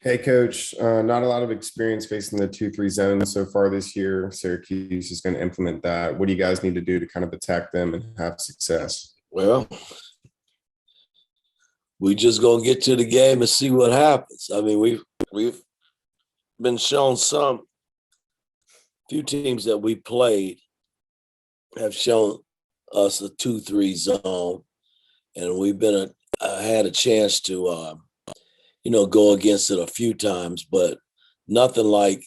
Hey, Coach. Not a lot of experience facing the 2-3 zone so far this year. Syracuse is going to implement that. What do you guys need to do to kind of attack them and have success? Well, we just gonna get to the game and see what happens. I mean, we've been shown some few teams that we played have shown us a 2-3 zone, and we've been had a chance to go against it a few times, but nothing like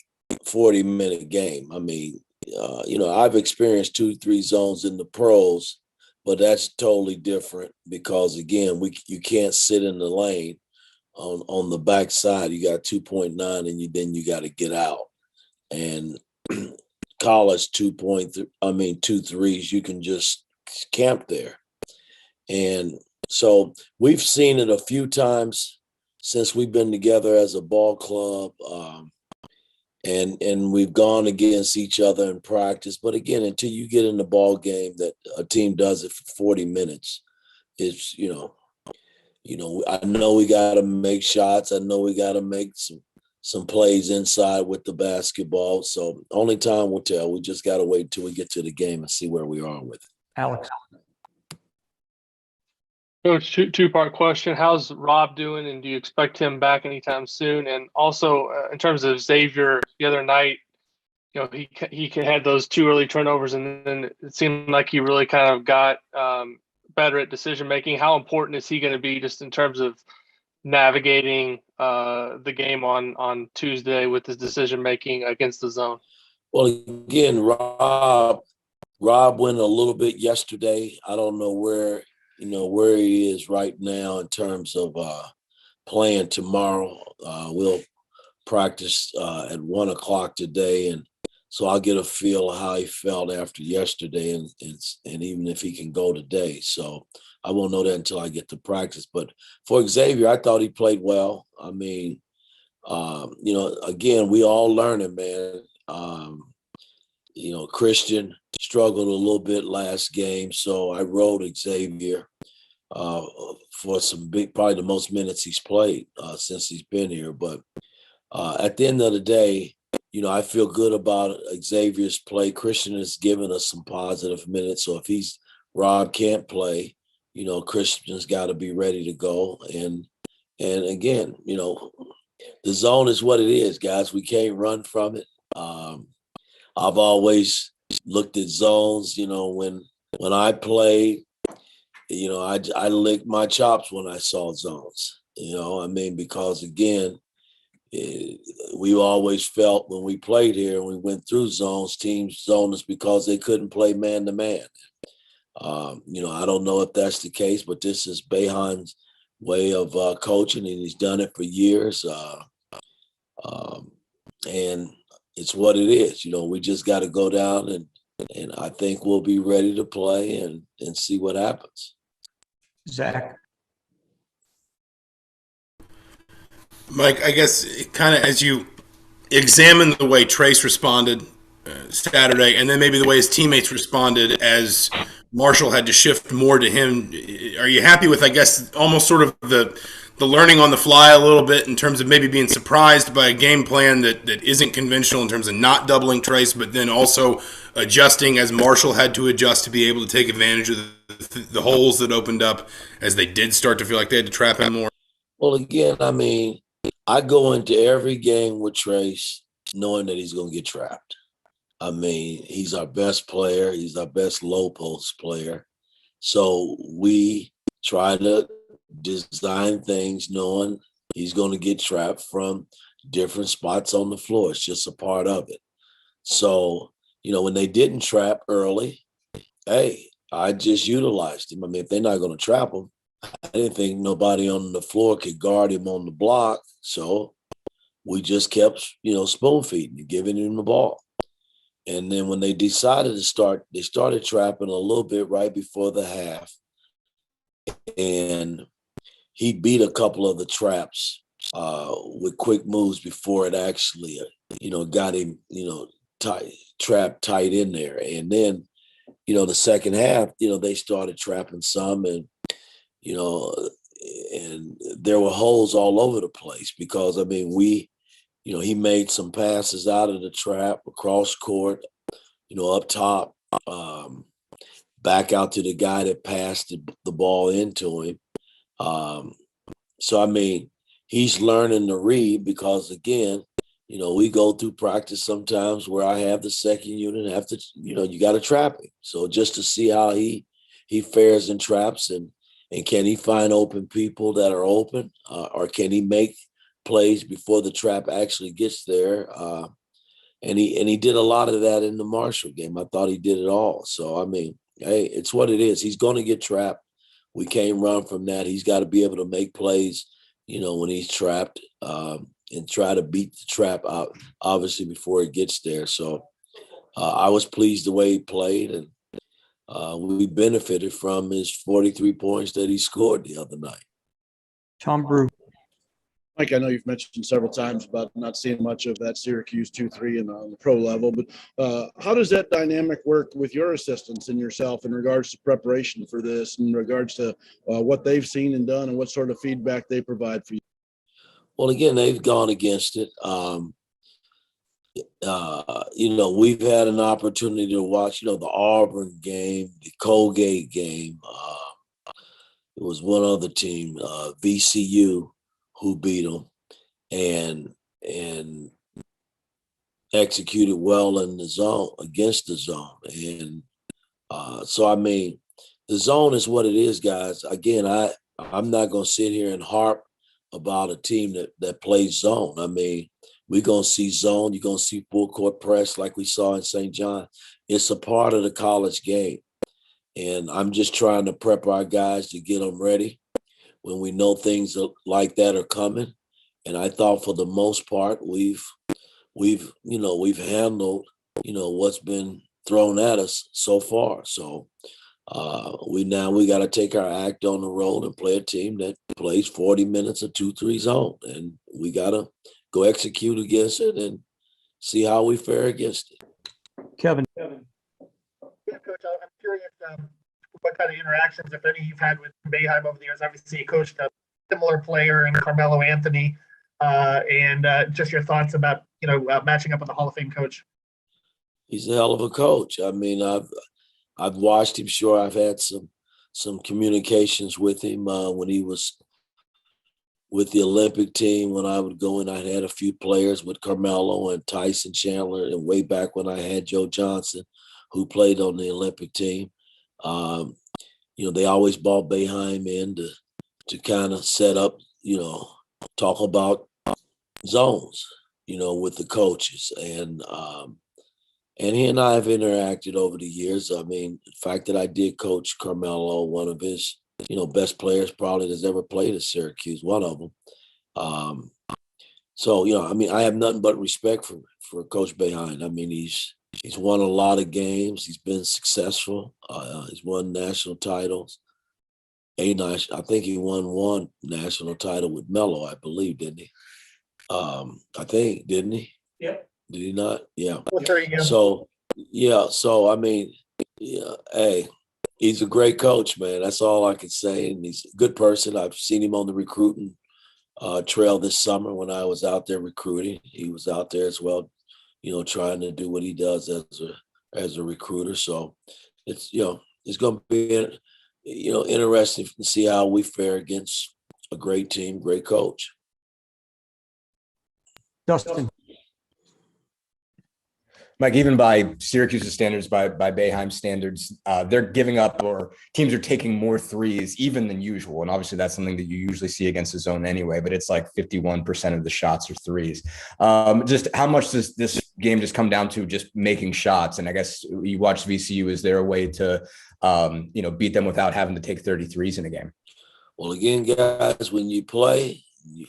40-minute game. I mean, I've experienced 2-3 zones in the pros, but that's totally different because again, you can't sit in the lane on the backside. You got 2.9, and then you got to get out. And college 2-3s, you can just camp there. And so we've seen it a few times since we've been together as a ball club, and we've gone against each other in practice. But again, until you get in the ball game, that a team does it for 40 minutes, it's I know we got to make shots. I know we got to make some plays inside with the basketball. So only time will tell. We just got to wait until we get to the game and see where we are with it. Alex. Coach, two-part question. How's Rob doing, and do you expect him back anytime soon? And also, in terms of Xavier, the other night, he had those two early turnovers, and then it seemed like he really kind of got better at decision making. How important is he going to be just in terms of navigating the game on Tuesday with his decision making against the zone? Well, again, Rob went a little bit yesterday. I don't know where he is right now in terms of playing tomorrow. We'll practice at 1:00 today, and so I'll get a feel of how he felt after yesterday, and even if he can go today. So I won't know that until I get to practice. But for Xavier, I thought he played well. I mean, again, we all learning, man. Christian struggled a little bit last game, so I rode Xavier for probably the most minutes he's played since he's been here. But at the end of the day, I feel good about Xavier's play. Christian has given us some positive minutes, so if Rob can't play, Christian's got to be ready to go. And again, the zone is what it is, guys. We can't run from it. I've always looked at zones, when I played, I licked my chops when I saw zones, because again, we always felt when we played here and we went through zones, teams zoned us because they couldn't play man to man. I don't know if that's the case, but this is Behan's way of coaching, and he's done it for years. And it's what it is. We just got to go down and I think we'll be ready to play and see what happens. Zach. Mike, I guess kind of as you examine the way Trace responded Saturday, and then maybe the way his teammates responded as Marshall had to shift more to him, are you happy with, I guess, almost sort of the learning on the fly a little bit in terms of maybe being surprised by a game plan that isn't conventional in terms of not doubling Trace, but then also adjusting as Marshall had to adjust to be able to take advantage of the holes that opened up as they did start to feel like they had to trap him more? Well, again, I mean, I go into every game with Trace knowing that he's going to get trapped. I mean, he's our best player. He's our best low post player. So we try to design things knowing he's going to get trapped from different spots on the floor. It's just a part of it. So, when they didn't trap early, hey, I just utilized him. I mean, if they're not going to trap him, I didn't think nobody on the floor could guard him on the block. So we just kept, spoon feeding and giving him the ball. And then when they decided to start, they started trapping a little bit right before the half. And he beat a couple of the traps with quick moves before it actually, got him, trapped tight in there. And then, the second half, they started trapping some, and, there were holes all over the place because, I mean, he made some passes out of the trap, across court, up top, back out to the guy that passed the ball into him. So, I mean, he's learning to read because, again, we go through practice sometimes where I have the second unit have to, you got to trap him. So just to see how he fares in traps and can he find open people that are open or can he make plays before the trap actually gets there? And he did a lot of that in the Marshall game. I thought he did it all. So, I mean, hey, it's what it is. He's going to get trapped. We can't run from that. He's got to be able to make plays, when he's trapped and try to beat the trap out, obviously, before it gets there. So I was pleased the way he played, and we benefited from his 43 points that he scored the other night. Tom Brew. Mike, I know you've mentioned several times about not seeing much of that Syracuse 2-3 on the pro level, but how does that dynamic work with your assistants and yourself in regards to preparation for this, in regards to what they've seen and done and what sort of feedback they provide for you? Well, again, they've gone against it. We've had an opportunity to watch, the Auburn game, the Colgate game. It was one other team, VCU, who beat them and executed well in the zone, against the zone. And so, I mean, the zone is what it is, guys. Again, I'm not going to sit here and harp about a team that plays zone. I mean, we're going to see zone. You're going to see full court press like we saw in St. John. It's a part of the college game. And I'm just trying to prep our guys to get them ready when we know things like that are coming. And I thought for the most part, we've handled, what's been thrown at us so far. So we got to take our act on the road and play a team that plays 40 minutes of 2-3 zone. And we got to go execute against it and see how we fare against it. Kevin. Yeah, Coach, I'm curious what kind of interactions, if any, you've had with Boeheim over the years. Obviously, you coached a similar player in Carmelo Anthony, and just your thoughts about matching up with a Hall of Fame coach. He's a hell of a coach. I mean, I've watched him. Sure, I've had some communications with him when he was with the Olympic team. When I would go in, I had a few players with Carmelo and Tyson Chandler, and way back when I had Joe Johnson, who played on the Olympic team. They always brought Boeheim in to kind of set up, talk about zones, with the coaches. And he and I have interacted over the years. I mean, the fact that I did coach Carmelo, one of his, best players probably that's ever played at Syracuse, one of them. So, I mean, I have nothing but respect for Coach Boeheim. I mean, he's won a lot of games. He's been successful. He's won national titles. I think he won one national title with Melo, I believe, didn't he? I think, didn't he? Yep. Did he not? Yeah. So, I mean, hey, he's a great coach, man. That's all I can say. And he's a good person. I've seen him on the recruiting trail this summer when I was out there recruiting. He was out there as well, trying to do what he does as a recruiter. So it's going to be, interesting to see how we fare against a great team, great coach. Dustin. Mike, even by Syracuse's standards, by Boeheim's standards, they're giving up, or teams are taking more threes even than usual. And obviously that's something that you usually see against the zone anyway, but it's like 51% of the shots are threes. Just how much does this game just come down to just making shots? And I guess you watch VCU, is there a way to, beat them without having to take 33s in a game? Well, again, guys, when you play, you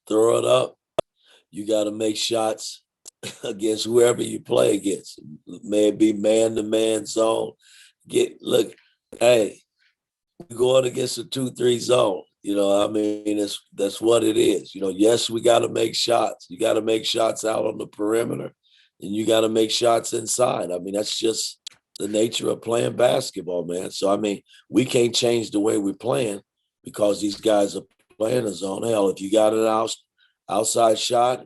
throw it up, you got to make shots against whoever you play against. May it be man-to-man zone. Hey, we're going against a 2-3 zone. I mean, that's what it is. Yes, we got to make shots. You got to make shots out on the perimeter, and you got to make shots inside. I mean, that's just the nature of playing basketball, man. So, I mean, we can't change the way we're playing. because these guys are playing a zone. Hell, if you got an outside shot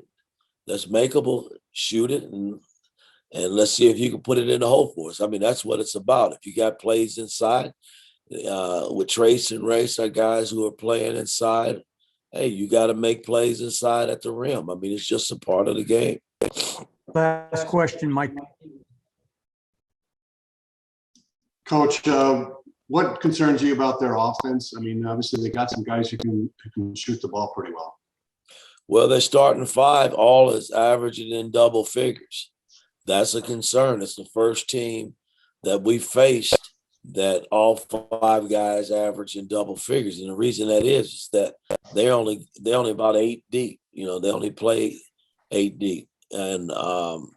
that's makeable, shoot it, and let's see if you can put it in the hole for us. I mean, that's what it's about. If you got plays inside, with Trace and Race are guys who are playing inside, hey, you got to make plays inside at the rim. I mean, it's just a part of the game. Last question, Mike. Coach, what concerns you about their offense? I mean, obviously they got some guys who can shoot the ball pretty well. Well, they're starting five, all is averaging in double figures. That's a concern. It's the first team that we faced that all five guys average in double figures. And the reason that is that they're only about 8 deep. You know, they only play 8 deep. And the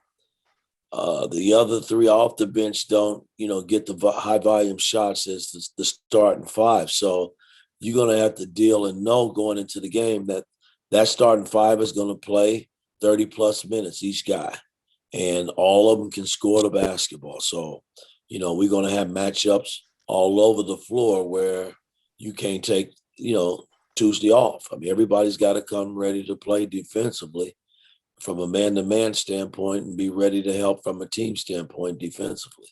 other three off the bench don't, get the high volume shots as the starting five. So you're going to have to deal and know going into the game that starting five is going to play 30 plus minutes each guy, and all of them can score the basketball. So, we're going to have matchups all over the floor where you can't take, Tuesday off. I mean, everybody's got to come ready to play defensively from a man-to-man standpoint and be ready to help from a team standpoint defensively.